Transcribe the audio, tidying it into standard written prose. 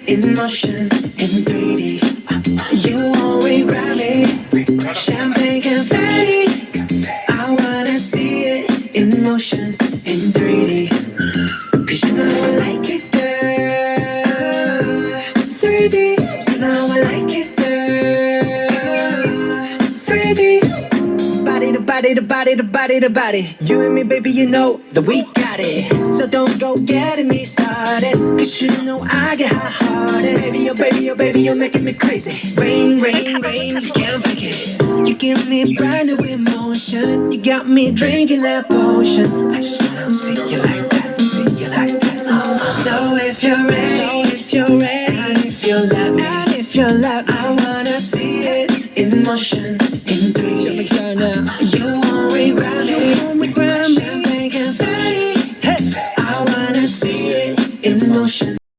in motion, in 3D. You always grab me, champagne confetti. I wanna see it in motion, in 3D. Cause you know I like it, girl. 3D, you know I like it, girl. 3D. Body to body to body to body to body. You and me, baby, you know that we got it. So don't go getting me started. Cause you know I get hot-hearted. Baby, oh baby, oh baby, you're making me crazy. Rain, rain, rain, you can't fake it. You give me brand new emotion. You got me drinking that potion. I just wanna see you like that, see you like that. So if you're ready,